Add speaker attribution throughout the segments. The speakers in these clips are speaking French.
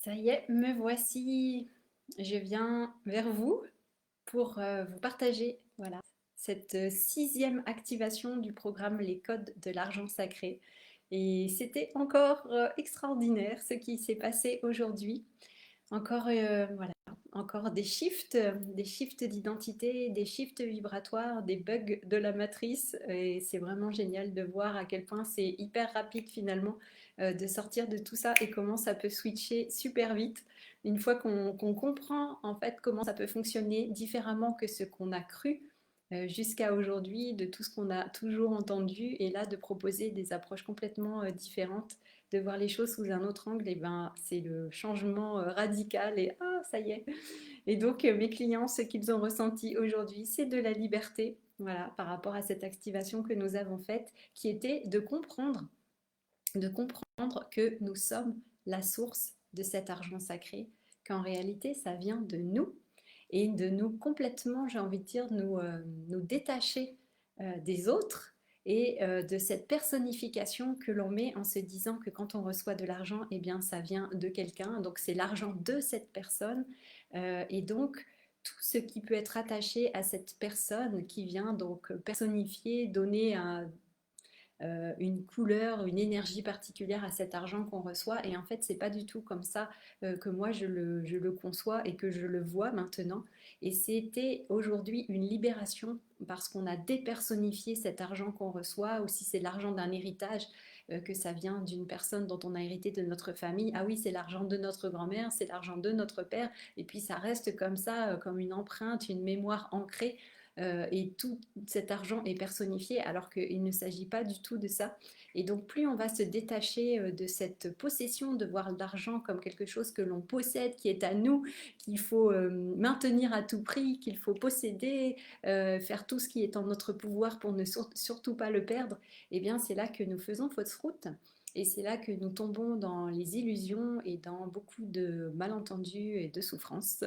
Speaker 1: Ça y est, me voici. Je viens vers vous pour vous partager voilà, cette sixième activation du programme Les Codes de l'argent sacré. Et c'était encore extraordinaire ce qui s'est passé aujourd'hui. Encore, voilà, encore des shifts d'identité, des shifts vibratoires, des bugs de la matrice. Et c'est vraiment génial de voir à quel point c'est hyper rapide finalement de sortir de tout ça et comment ça peut switcher super vite. Une fois qu'on comprend en fait comment ça peut fonctionner différemment que ce qu'on a cru jusqu'à aujourd'hui, de tout ce qu'on a toujours entendu, et là de proposer des approches complètement différentes, de voir les choses sous un autre angle, et ben c'est le changement radical et ah ça y est. Et donc mes clients, ce qu'ils ont ressenti aujourd'hui, c'est de la liberté, voilà, par rapport à cette activation que nous avons faite, qui était de comprendre que nous sommes la source de cet argent sacré, qu'en réalité ça vient de nous et de nous complètement, j'ai envie de dire, nous détacher des autres et de cette personnification que l'on met en se disant que quand on reçoit de l'argent, eh bien ça vient de quelqu'un, donc c'est l'argent de cette personne. Et donc tout ce qui peut être attaché à cette personne qui vient donc personnifier, donner une couleur, une énergie particulière à cet argent qu'on reçoit. Et en fait, c'est pas du tout comme ça que moi je le conçois et que je le vois maintenant. Et c'était aujourd'hui une libération parce qu'on a dépersonnifié cet argent qu'on reçoit, ou si c'est l'argent d'un héritage, que ça vient d'une personne dont on a hérité de notre famille. Ah oui, c'est l'argent de notre grand-mère, c'est l'argent de notre père, et puis ça reste comme ça, comme une empreinte, une mémoire ancrée, et tout cet argent est personnifié alors qu'il ne s'agit pas du tout de ça. Et donc plus on va se détacher de cette possession, de voir l'argent comme quelque chose que l'on possède, qui est à nous, qu'il faut maintenir à tout prix, qu'il faut posséder, faire tout ce qui est en notre pouvoir pour ne surtout pas le perdre, et eh bien c'est là que nous faisons fausse route. Et c'est là que nous tombons dans les illusions et dans beaucoup de malentendus et de souffrances.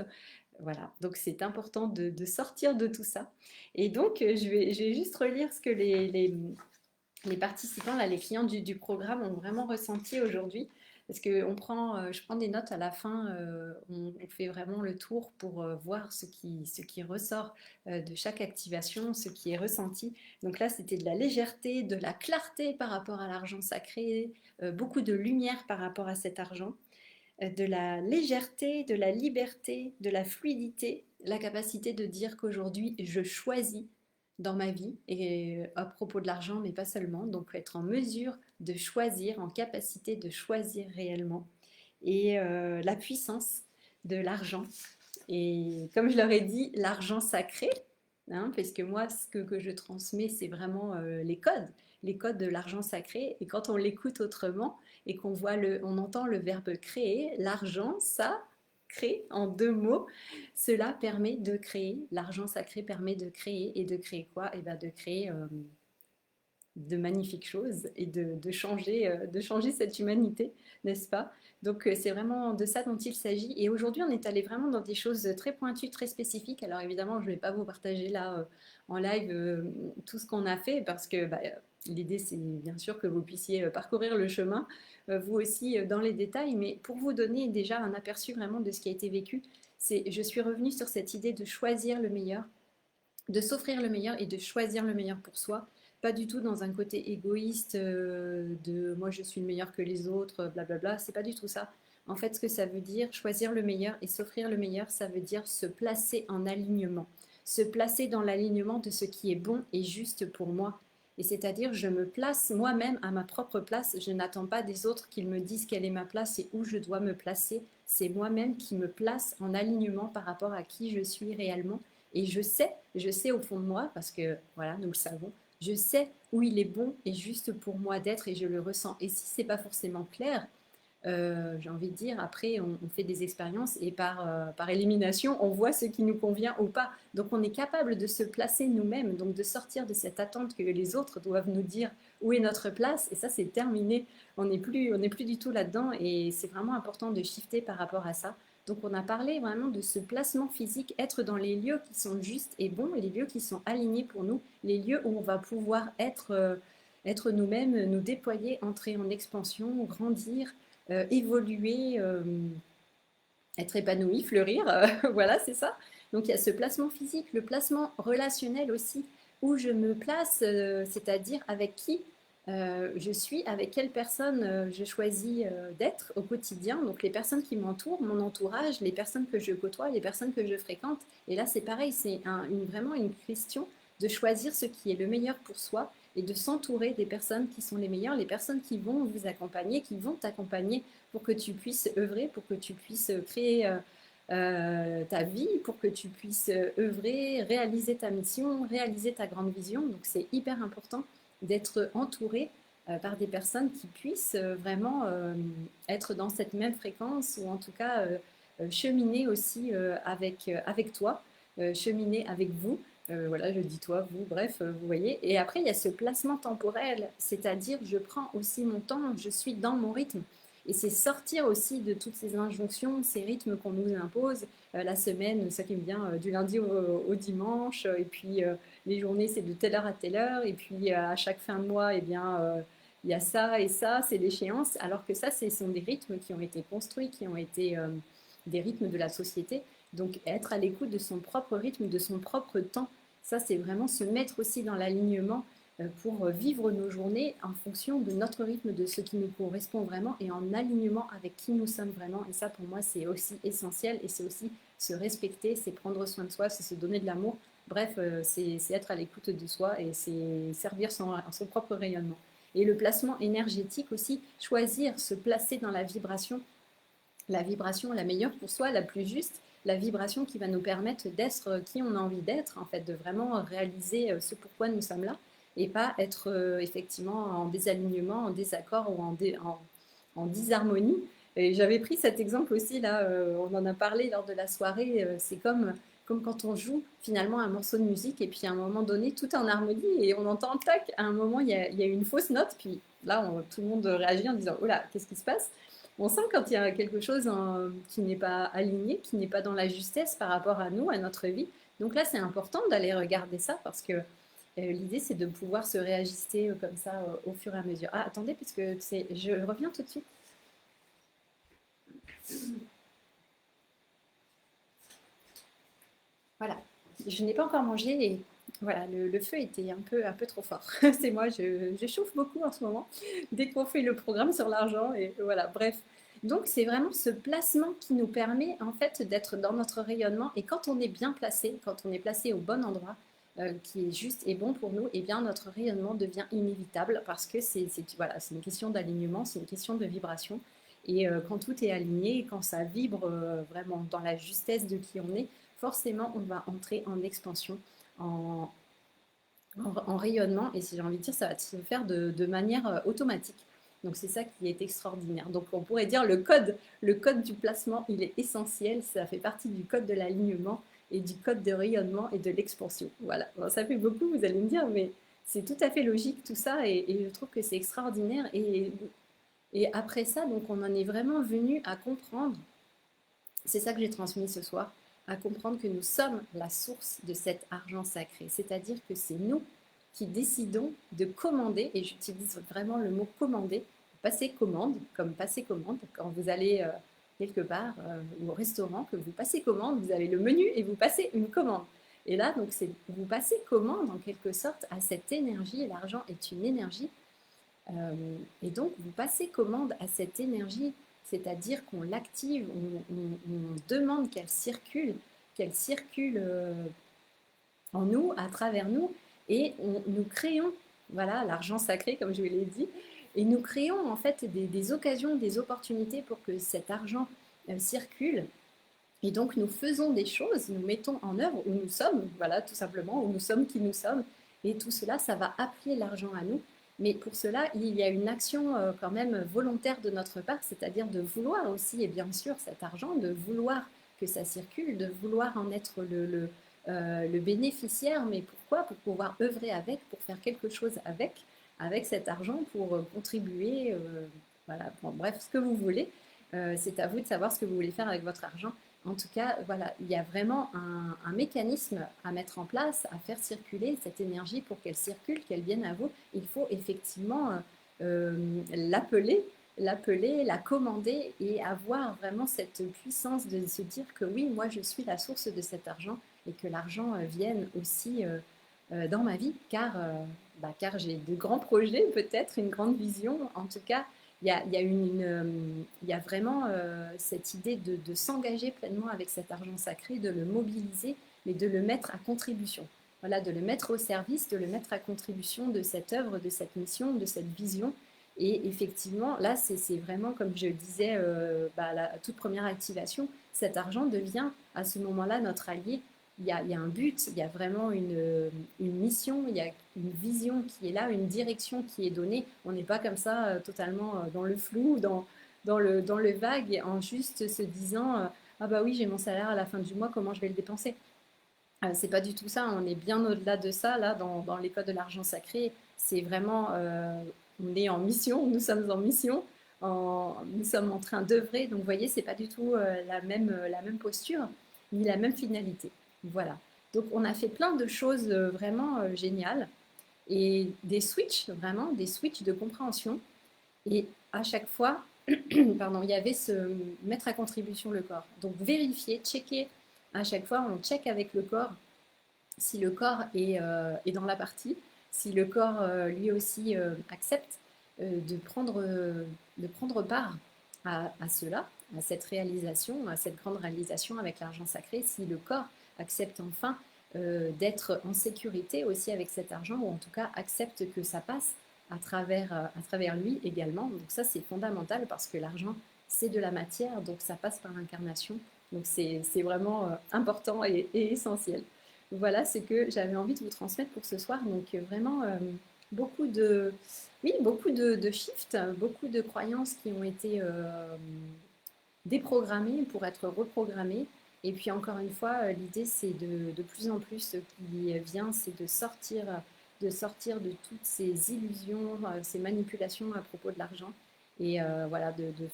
Speaker 1: Voilà, donc c'est important de sortir de tout ça. Et donc, je vais juste relire ce que les participants, là, les clients du programme ont vraiment ressenti aujourd'hui. Parce que je prends des notes à la fin, on fait vraiment le tour pour voir ce qui ressort de chaque activation, ce qui est ressenti. Donc là, c'était de la légèreté, de la clarté par rapport à l'argent sacré, beaucoup de lumière par rapport à cet argent, de la légèreté, de la liberté, de la fluidité, la capacité de dire qu'aujourd'hui je choisis dans ma vie, et à propos de l'argent, mais pas seulement, donc être en mesure de choisir, en capacité de choisir réellement, et la puissance de l'argent. Et comme je leur ai dit, l'argent sacré, hein, parce que moi, que je transmets, c'est vraiment les codes de l'argent sacré. Et quand on l'écoute autrement et qu'on voit on entend le verbe créer, l'argent, ça crée en deux mots, cela permet de créer. L'argent sacré permet de créer, et de créer quoi? Et bien de créer de magnifiques choses et de changer cette humanité, n'est-ce pas? Donc c'est vraiment de ça dont il s'agit. Et aujourd'hui, on est allé vraiment dans des choses très pointues, très spécifiques. Alors évidemment, je ne vais pas vous partager là en live tout ce qu'on a fait, parce que bah, l'idée, c'est bien sûr que vous puissiez parcourir le chemin, vous aussi, dans les détails. Mais pour vous donner déjà un aperçu vraiment de ce qui a été vécu, je suis revenue sur cette idée de choisir le meilleur, de s'offrir le meilleur et de choisir le meilleur pour soi. Pas du tout dans un côté égoïste de moi je suis le meilleur que les autres, blablabla. C'est pas du tout ça. En fait, ce que ça veut dire, choisir le meilleur et s'offrir le meilleur, ça veut dire se placer en alignement. Se placer dans l'alignement de ce qui est bon et juste pour moi. Et c'est-à-dire, je me place moi-même à ma propre place. Je n'attends pas des autres qu'ils me disent quelle est ma place et où je dois me placer. C'est moi-même qui me place en alignement par rapport à qui je suis réellement. Et je sais au fond de moi, parce que voilà, nous le savons, je sais où il est bon et juste pour moi d'être, et je le ressens. Et si c'est pas forcément clair, j'ai envie de dire, après on fait des expériences et par élimination, on voit ce qui nous convient ou pas. Donc on est capable de se placer nous-mêmes, donc de sortir de cette attente que les autres doivent nous dire où est notre place. Et ça, c'est terminé. On n'est plus du tout là-dedans, et c'est vraiment important de shifter par rapport à ça. Donc on a parlé vraiment de ce placement physique, être dans les lieux qui sont justes et bons, les lieux qui sont alignés pour nous, les lieux où on va pouvoir être nous-mêmes, nous déployer, entrer en expansion, grandir, évoluer. être épanoui, fleurir, voilà, c'est ça. Donc il y a ce placement physique, le placement relationnel aussi, où je me place, c'est-à-dire avec qui je suis, avec quelle personne je choisis d'être au quotidien. Donc les personnes qui m'entourent, mon entourage, les personnes que je côtoie, les personnes que je fréquente. Et là c'est pareil, c'est vraiment une question de choisir ce qui est le meilleur pour soi et de s'entourer des personnes qui sont les meilleures, les personnes qui vont vous accompagner, qui vont t'accompagner pour que tu puisses œuvrer, pour que tu puisses créer ta vie, pour que tu puisses œuvrer, réaliser ta mission, réaliser ta grande vision. Donc c'est hyper important d'être entouré par des personnes qui puissent vraiment être dans cette même fréquence ou en tout cas cheminer aussi avec toi, cheminer avec vous. Voilà, je dis toi, vous, bref, vous voyez. Et après, il y a ce placement temporel, c'est-à-dire je prends aussi mon temps, je suis dans mon rythme. Et c'est sortir aussi de toutes ces injonctions, ces rythmes qu'on nous impose. La semaine, ça qui me vient du lundi au dimanche, et puis les journées, c'est de telle heure à telle heure, et puis à chaque fin de mois, eh bien, il y a ça et ça, c'est l'échéance, alors que ça, ce sont des rythmes qui ont été construits, qui ont été des rythmes de la société. Donc être à l'écoute de son propre rythme, de son propre temps, ça, c'est vraiment se mettre aussi dans l'alignement pour vivre nos journées en fonction de notre rythme, de ce qui nous correspond vraiment et en alignement avec qui nous sommes vraiment. Et ça, pour moi, c'est aussi essentiel et c'est aussi se respecter, c'est prendre soin de soi, c'est se donner de l'amour. Bref, c'est être à l'écoute de soi et c'est servir son propre rayonnement. Et le placement énergétique aussi, choisir, se placer dans la vibration la meilleure pour soi, la plus juste, la vibration qui va nous permettre d'être qui on a envie d'être, en fait, de vraiment réaliser ce pourquoi nous sommes là, et pas être effectivement en désalignement, en désaccord ou en disharmonie. Et j'avais pris cet exemple aussi, là, on en a parlé lors de la soirée, c'est comme quand on joue finalement un morceau de musique et puis à un moment donné, tout est en harmonie et on entend tac, à un moment, il y a une fausse note, puis là, tout le monde réagit en disant, oh là, qu'est-ce qui se passe? On sent quand il y a quelque chose qui n'est pas aligné, qui n'est pas dans la justesse par rapport à nous, à notre vie. Donc là, c'est important d'aller regarder ça parce que l'idée, c'est de pouvoir se réajuster comme ça au fur et à mesure. Ah, attendez, puisque je reviens tout de suite. Voilà, je n'ai pas encore mangé et voilà, le feu était un peu trop fort. C'est moi, je chauffe beaucoup en ce moment, dès qu'on fait le programme sur l'argent et voilà, bref. Donc c'est vraiment ce placement qui nous permet en fait d'être dans notre rayonnement et quand on est bien placé, quand on est placé au bon endroit, qui est juste et bon pour nous, et eh bien notre rayonnement devient inévitable parce que voilà, c'est une question d'alignement, c'est une question de vibration. Et quand tout est aligné, quand ça vibre vraiment dans la justesse de qui on est, forcément on va entrer en expansion, en, en rayonnement, et si j'ai envie de dire, ça va se faire de manière automatique. Donc c'est ça qui est extraordinaire. Donc on pourrait dire le code du placement, il est essentiel, ça fait partie du code de l'alignement et du code de rayonnement et de l'expansion. Voilà, bon, ça fait beaucoup, vous allez me dire, mais c'est tout à fait logique tout ça, et je trouve que c'est extraordinaire. Et après ça, donc on en est vraiment venu à comprendre, c'est ça que j'ai transmis ce soir, à comprendre que nous sommes la source de cet argent sacré. C'est-à-dire que c'est nous qui décidons de commander, et j'utilise vraiment le mot commander, passer commande, comme passer commande, quand vous allez quelque part au restaurant, que vous passez commande, vous avez le menu et vous passez une commande. Et là, donc, vous passez commande en quelque sorte à cette énergie, et l'argent est une énergie, et donc, vous passez commande à cette énergie, c'est-à-dire qu'on l'active, on demande qu'elle circule en nous, à travers nous, et nous créons, voilà, l'argent sacré, comme je vous l'ai dit, et nous créons en fait des occasions, des opportunités pour que cet argent circule. Et donc, nous faisons des choses, nous mettons en œuvre où nous sommes, voilà, tout simplement, où nous sommes qui nous sommes. Et tout cela, ça va appeler l'argent à nous. Mais pour cela, il y a une action quand même volontaire de notre part, c'est-à-dire de vouloir aussi, et bien sûr, cet argent, de vouloir que ça circule, de vouloir en être le bénéficiaire. Mais pourquoi? Pour pouvoir œuvrer avec, pour faire quelque chose avec cet argent, pour contribuer, voilà, bon, bref, ce que vous voulez. C'est à vous de savoir ce que vous voulez faire avec votre argent. En tout cas, voilà, il y a vraiment un mécanisme à mettre en place, à faire circuler cette énergie pour qu'elle circule, qu'elle vienne à vous. Il faut effectivement l'appeler l'appeler, la commander et avoir vraiment cette puissance de se dire que oui, moi je suis la source de cet argent et que l'argent vienne aussi dans ma vie car j'ai de grands projets, peut-être une grande vision. En tout cas, il y a vraiment cette idée de s'engager pleinement avec cet argent sacré, de le mobiliser, mais de le mettre à contribution. Voilà, de le mettre au service, de le mettre à contribution de cette œuvre, de cette mission, de cette vision. Et effectivement, là, c'est vraiment, comme je le disais la toute première activation, cet argent devient à ce moment-là notre allié. Il y a un but, il y a vraiment une mission, il y a une vision qui est là, une direction qui est donnée. On n'est pas comme ça totalement dans le flou, dans le vague, en juste se disant ah bah oui, j'ai mon salaire à la fin du mois, comment je vais le dépenser? C'est pas du tout ça, on est bien au-delà de ça, là, dans l'école de l'argent sacré. C'est vraiment, on est en mission, nous sommes en mission, nous sommes en train d'œuvrer. Donc, vous voyez, c'est pas du tout la même posture, ni la même finalité. Voilà. Donc, on a fait plein de choses vraiment géniales et des switches, vraiment, des switches de compréhension. Et à chaque fois, pardon, il y avait ce mettre à contribution le corps. Donc, vérifier, checker. À chaque fois, on check avec le corps si le corps est dans la partie, si le corps lui aussi accepte de prendre part à cela, à cette réalisation, à cette grande réalisation avec l'argent sacré, si le corps accepte enfin d'être en sécurité aussi avec cet argent, ou en tout cas accepte que ça passe à travers lui également. Donc ça, c'est fondamental parce que l'argent, c'est de la matière, donc ça passe par l'incarnation. Donc c'est vraiment important et essentiel. Voilà ce que j'avais envie de vous transmettre pour ce soir. Donc vraiment beaucoup de, oui, beaucoup de shifts, beaucoup de croyances qui ont été déprogrammées pour être reprogrammées. Et puis encore une fois, l'idée c'est de plus en plus ce qui vient, c'est de sortir de toutes ces illusions, ces manipulations à propos de l'argent. Et voilà, de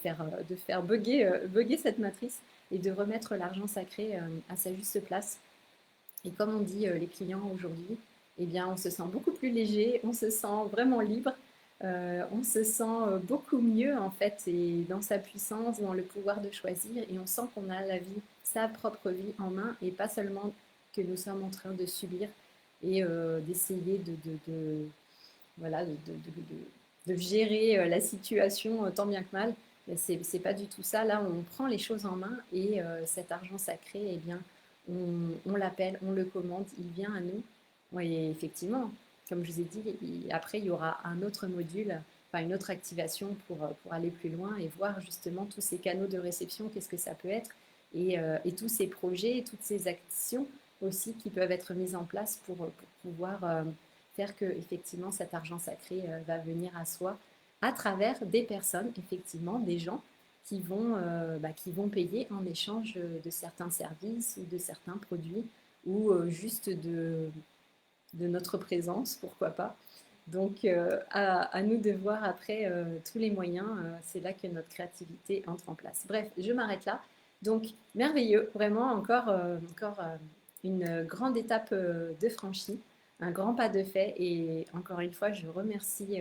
Speaker 1: faire bugger cette matrice et de remettre l'argent sacré à sa juste place. Et comme on dit les clients aujourd'hui, eh bien, on se sent beaucoup plus léger, on se sent vraiment libre, on se sent beaucoup mieux en fait, et dans sa puissance, dans le pouvoir de choisir, et on sent qu'on a la vie, sa propre vie en main, et pas seulement que nous sommes en train de subir et d'essayer voilà, de gérer la situation tant bien que mal. C'est pas du tout ça. Là, on prend les choses en main et cet argent sacré, eh bien, on l'appelle, on le commande, il vient à nous. Oui, effectivement, comme je vous ai dit, après, il y aura un autre module, enfin une autre activation pour aller plus loin et voir justement tous ces canaux de réception, qu'est-ce que ça peut être, et tous ces projets, toutes ces actions aussi qui peuvent être mises en place pour pouvoir faire que effectivement cet argent sacré va venir à soi à travers des personnes, effectivement, des gens qui vont payer en échange de certains services ou de certains produits ou juste de notre présence, pourquoi pas. Donc à nous de voir après tous les moyens, c'est là que notre créativité entre en place. Bref, je m'arrête là. Donc merveilleux, vraiment encore une grande étape de franchie, un grand pas de fait. Et encore une fois, je remercie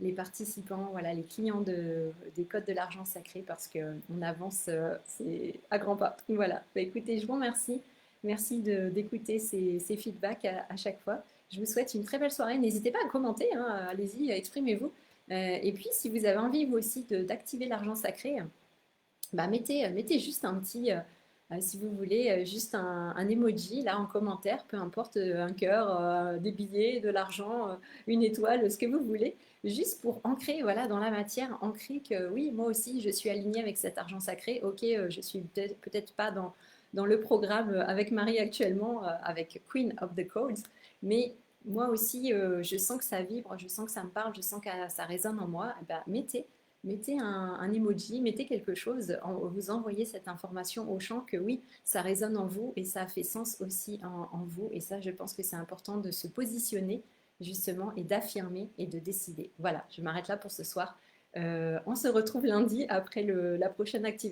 Speaker 1: les participants, voilà, les clients des codes de l'argent sacré parce qu'on avance c'est à grands pas. Voilà, bah, écoutez, je vous remercie. Merci d'écouter ces feedbacks à chaque fois. Je vous souhaite une très belle soirée. N'hésitez pas à commenter, hein, allez-y, exprimez-vous. Et puis, si vous avez envie, vous aussi, d'activer l'argent sacré, bah, mettez juste un petit, si vous voulez, juste un emoji là en commentaire, peu importe, un cœur, des billets, de l'argent, une étoile, ce que vous voulez, juste pour ancrer voilà, dans la matière, ancrer que oui, moi aussi, je suis alignée avec cet argent sacré. Ok, je suis peut-être pas dans le programme avec Marie actuellement, avec Queen of the Codes, mais moi aussi, je sens que ça vibre, je sens que ça me parle, je sens que ça résonne en moi. Eh ben, mettez un emoji, mettez quelque chose, vous envoyez cette information au champ que oui, ça résonne en vous et ça fait sens aussi en vous. Et ça, je pense que c'est important de se positionner justement et d'affirmer et de décider. Voilà, je m'arrête là pour ce soir. On se retrouve lundi après la prochaine activation.